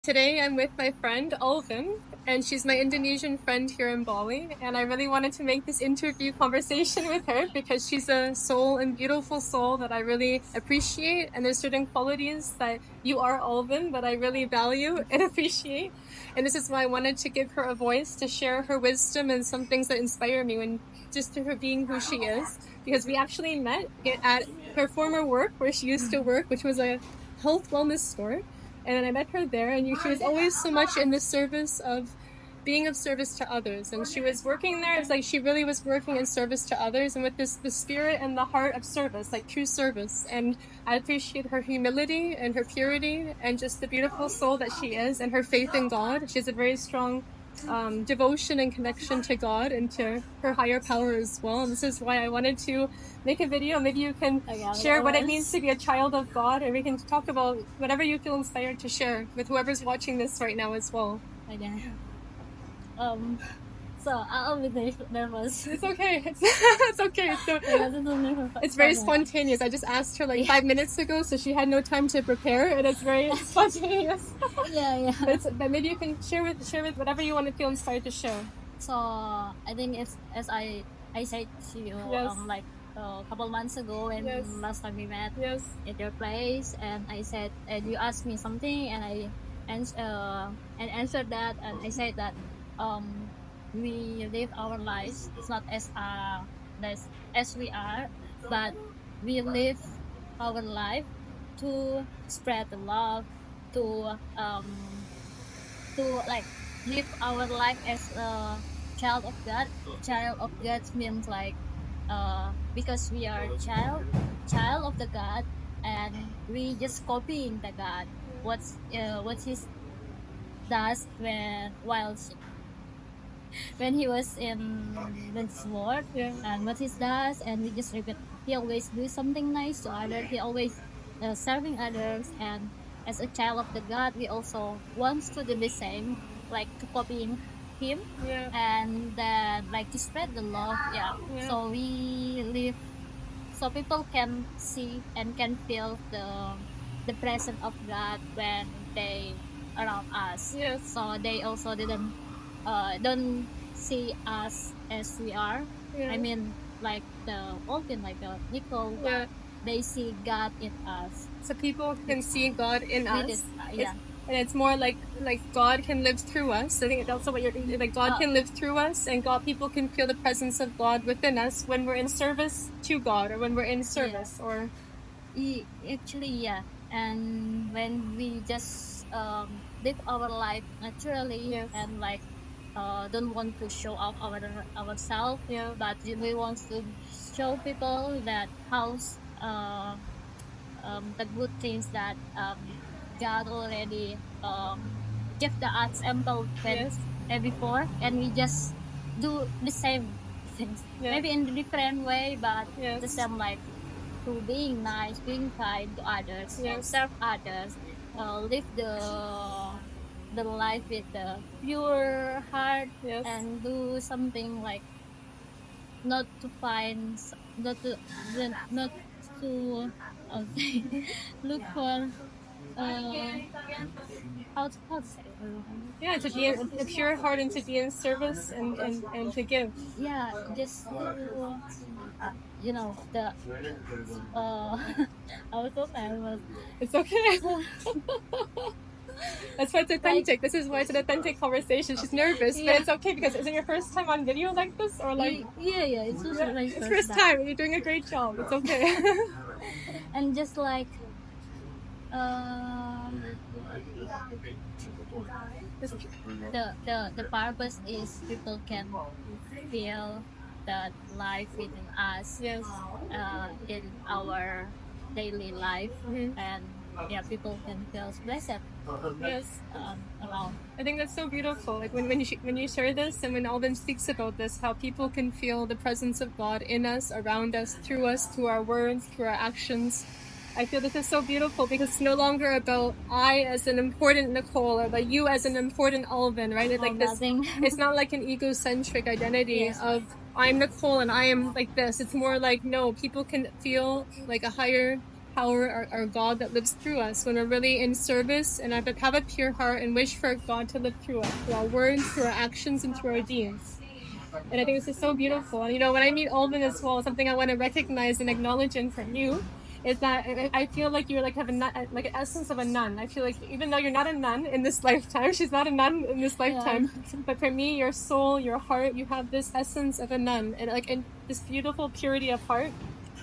Today I'm with my friend Olvin, and she's my Indonesian friend here in Bali. And I really wanted to make this interview conversation with her because she's a soul and beautiful soul that I really appreciate. And there's certain qualities that you are, Olvin, that I really value and appreciate. And this is why I wanted to give her a voice to share her wisdom and some things that inspire me when just to her being who she is. Because we actually met at her former work where she used to work, which was a health wellness store, and then I met her there, and she was always so much in the service of being of service to others. And she was working there. It's like she really was working in service to others, and with the spirit and the heart of service, like true service. And I appreciate her humility and her purity, and just the beautiful soul that she is, and her faith in God. She has a very strong devotion and connection to God and to her higher power as well. And this is why I wanted to make a video. Maybe you can share what it means to be a child of God, and we can talk about whatever you feel inspired to share with whoever's watching this right now as well. Okay. So I'll be nervous. It's okay. It's okay. So it's very spontaneous. I just asked her like 5 minutes ago, so she had no time to prepare, and it's very spontaneous. Yeah. But maybe you can share with whatever you want to feel inspired to share. So I think it's as I said to you Yes. like a couple months ago when Yes. last time we met Yes. at your place, and I said, and you asked me something, and I answered that, and I said that we live our lives. It's not as we are, but we live our life to spread the love, to like live our life as a child of God. Child of God means like because we are child of the God, and we just copying the God. What he does when he was in this world, Yeah. and what he does, and we just repeat. He always do something nice to others. He always serving others, and as a child of the God, we also wants to do the same, like to copying him, Yeah. and then like to spread the love. Yeah. So we live so people can see and can feel the presence of God when they around us. Yes. So they also don't see us as we are. Yeah. I mean, like the Olvin, like the Nicole, Yeah. they see God in us. So people can see God in It us. is, yeah. And it's more like God can live through us. I think that's what you're like. God can live through us, and people can feel the presence of God within us when we're in service to God, or when we're in service, or Actually, yeah. And when we just live our life naturally, Yes. and like don't want to show off ourselves, Yeah. but we want to show people that how the good things that God already give the example Yes. before, and we just do the same things, Yeah. maybe in a different way, but Yes. the same, like to being nice, being kind to others, and Yes. serve others, live the life with the pure heart, Yes. and do something like not to find, not to look for how to say Yeah, to be a pure heart and to be in service and to give. just to the I was so nervous. It's okay. That's why it's authentic. This is why it's an authentic conversation. She's nervous, but it's okay because isn't your first time on video like this, or like It's just my it's first time. You're doing a great job. It's okay. And just like the purpose is people can feel that life within us, Yes. in our daily life, Mhm. and people can feel blessed Yes. around. I think that's so beautiful. Like when you share this, and when Alvin speaks about this, how people can feel the presence of God in us, around us, through our words, through our actions. I feel this is so beautiful because it's no longer about I as an important Nicole, or about you as an important Alvin, right? It's like this. Nothing. It's not like an egocentric identity Yes. of I'm Nicole and I am like this. It's more like no, people can feel like a higher power, our God that lives through us when we're really in service and have a pure heart and wish for God to live through us, through our words, through our actions, and through our deeds. And I think this is so beautiful. And when I meet Olvin as well, something I want to recognize and acknowledge in from you is that I feel like you're like have an essence of a nun. I feel like even though you're not a nun in this lifetime, she's not a nun in this lifetime, but for me, your soul, your heart, you have this essence of a nun, and this beautiful purity of heart,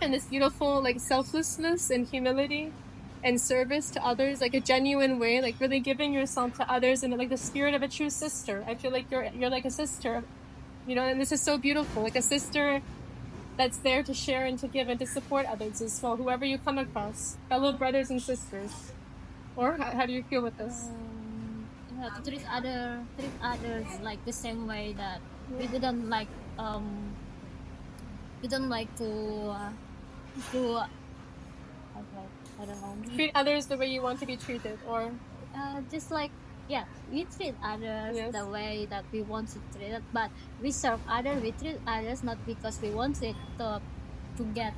and this beautiful selflessness and humility and service to others, like a genuine way, like really giving yourself to others, and like the spirit of a true sister. I feel like you're like a sister, and this is so beautiful, like a sister that's there to share and to give and to support others as well, whoever you come across, fellow brothers and sisters. Or how do you feel with this? To treat others like the same way that we didn't like to I don't know, treat others the way you want to be treated, or just like we treat others the way that we want to treat it, but we serve others, we treat others not because we want it to get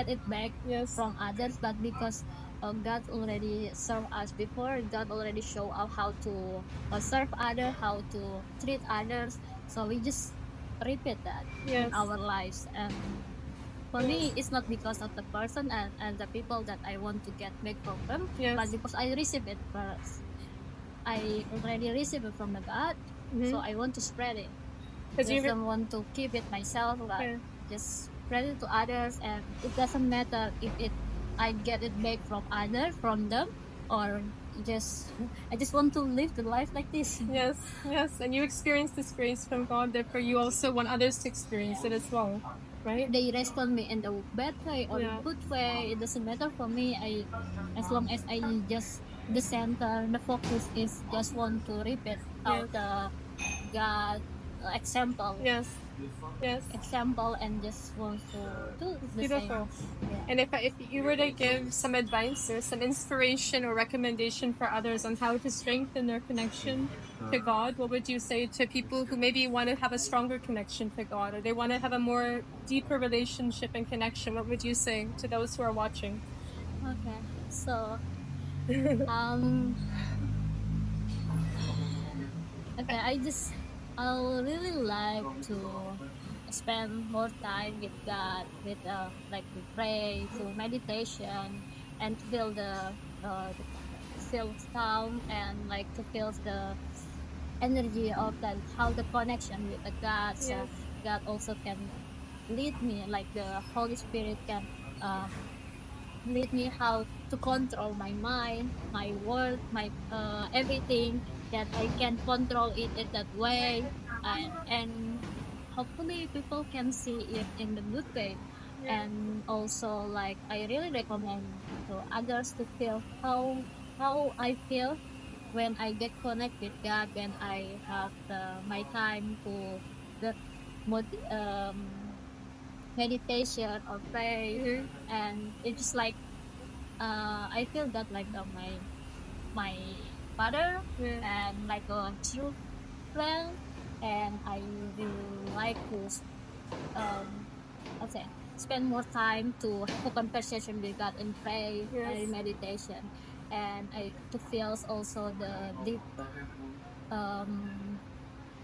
it back from others, but because God already served us before. God already showed us how to serve others, how to treat others, so we just repeat that in our lives. And for me, it's not because of the person and the people that I want to get back from them, but because I receive it first. I already received it from the God, so I want to spread it. I don't want to keep it myself, but just spread it to others. And it doesn't matter if I get it back from them, or I just want to live the life like this. Yes, and you experience this grace from God, therefore you also want others to experience it as well, right? They respond me in the bad way or the good way. It doesn't matter for me. As long as I just the center, the focus is just want to repeat how the God example. Yes. Example, and just want to do the beautiful. same. And if you were to give some advice or some inspiration or recommendation for others on how to strengthen their connection to God, what would you say to people who maybe want to have a stronger connection to God, or they want to have a more deeper relationship and connection? What would you say to those who are watching? Okay, so I'll really like to spend more time with God, with like to pray, to meditation, and to feel the feel calm, and like to feel the energy of that, how the connection with the God. So God also can lead me, like the Holy Spirit can lead me how to control my mind, my word, my everything, that I can control it in that way, and hopefully people can see it in the good way. And also, like, I really recommend to others to feel how I feel when I get connected with God, when I have my time to the meditation or pray, and it's just like I feel that like my father, and like a true friend, and I will like to spend more time to have a conversation with God and pray and meditation, and I to feel also the deep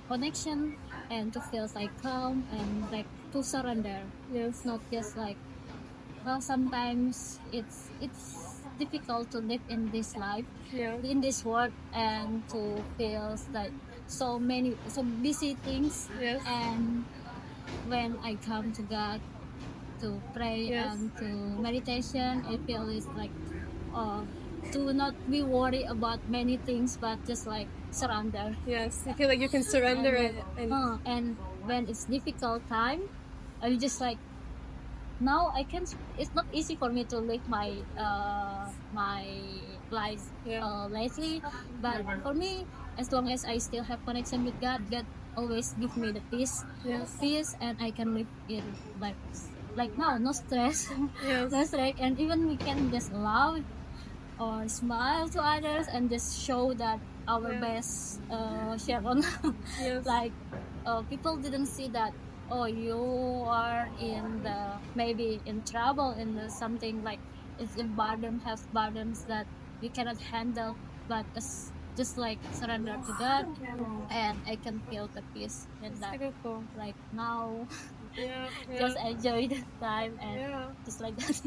connection, and to feel like calm and like to surrender. Not just like, well, sometimes it's difficult to live in this life, in this world, and to feel like so busy things. And when I come to God to pray and to meditation, I feel it's like to not be worried about many things, but just like surrender. I feel like you can surrender and when it's difficult time, I just like, now I can. It's not easy for me to live my life lately, but for me, as long as I still have connection with God, God always give me the peace, and I can live in like now, no stress, no stress, and even we can just love or smile to others and just show that our best share on like people didn't see that oh, you are in the maybe in trouble in the something like if the burden have burdens that you cannot handle, but just like surrender to God, and I can feel the peace in It's that. beautiful. Like now, Yeah, just yeah, enjoy the time and yeah. just like that.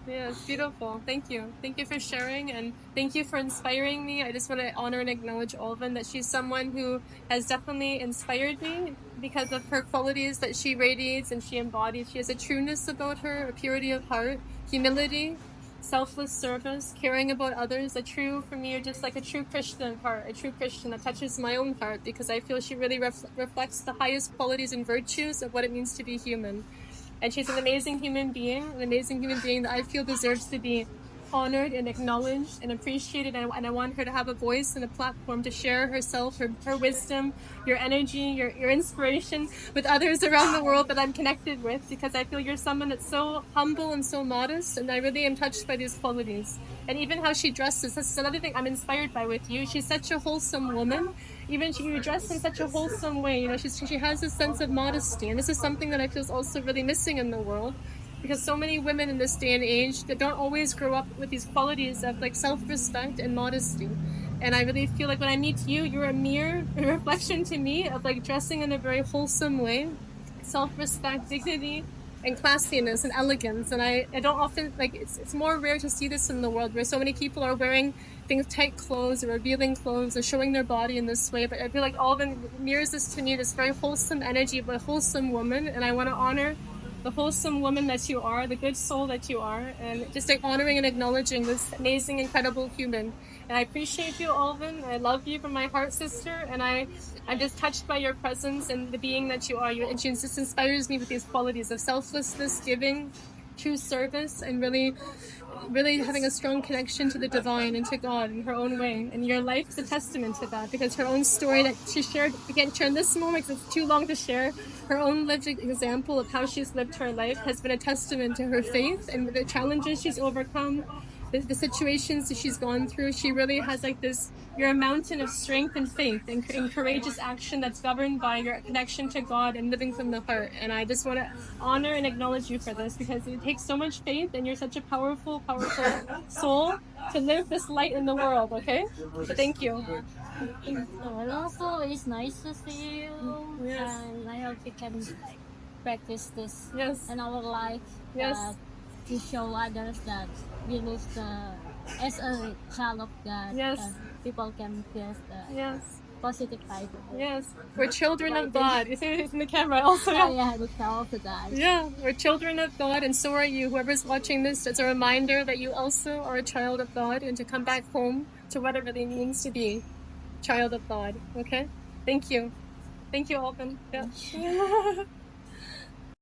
Yeah, it's beautiful. Thank you. Thank you for sharing and thank you for inspiring me. I just want to honor and acknowledge Olvin that she's someone who has definitely inspired me because of her qualities that she radiates and she embodies. She has a trueness about her, a purity of heart, humility, selfless service, caring about others. A true, for me, just like a true Christian heart, a true Christian that touches my own heart because I feel she really reflects the highest qualities and virtues of what it means to be human. And she's an amazing human being that I feel deserves to be honored and acknowledged and appreciated. And I want her to have a voice and a platform to share herself, her wisdom, your energy, your inspiration with others around the world that I'm connected with, because I feel you're someone that's so humble and so modest. And I really am touched by these qualities. And even how she dresses, this is another thing I'm inspired by with you. She's such a wholesome woman. Even you dress in such a wholesome way. You know, she has this sense of modesty, and this is something that I feel is also really missing in the world, because so many women in this day and age that don't always grow up with these qualities of like self-respect and modesty. And I really feel like when I meet you, you're a mirror, a reflection to me of like dressing in a very wholesome way, self-respect, dignity, and classiness and elegance. And I don't often like it's more rare to see this in the world where so many people are wearing things, tight clothes or revealing clothes or showing their body in this way. But I feel like Alvin mirrors this to me, this very wholesome energy of a wholesome woman. And I want to honor the wholesome woman that you are, the good soul that you are, and just like honoring and acknowledging this amazing, incredible human. And I appreciate you, Alvin. I love you from my heart, sister. And I'm just touched by your presence and the being that you are. And she just inspires me with these qualities of selflessness, giving, true service, and really having a strong connection to the divine and to God in her own way. And your life is a testament to that, because her own story that she shared, we can't share in this moment because it's too long to share. Her own lived example of how she's lived her life has been a testament to her faith and the challenges she's overcome, the situations that she's gone through. She really has like this, you're a mountain of strength and faith and courageous action that's governed by your connection to God and living from the heart. And I just want to honor and acknowledge you for this, because it takes so much faith and you're such a powerful, powerful soul to live this light in the world, okay? So thank you. And also, it's nice to see you, Yes. and I hope we can like practice this Yes. in our life. Yes. To show others that we live as a child of God. Yes. People can feel the Yes. positive vibe. Yes. We're children of God. You see it in the camera also. Oh yeah, the child of God. Yeah, we're children of God, and so are you. Whoever's watching this, it's a reminder that you also are a child of God, and to come back home to what it really means to be child of God. Okay? Thank you. Thank you, Alvin. Yeah.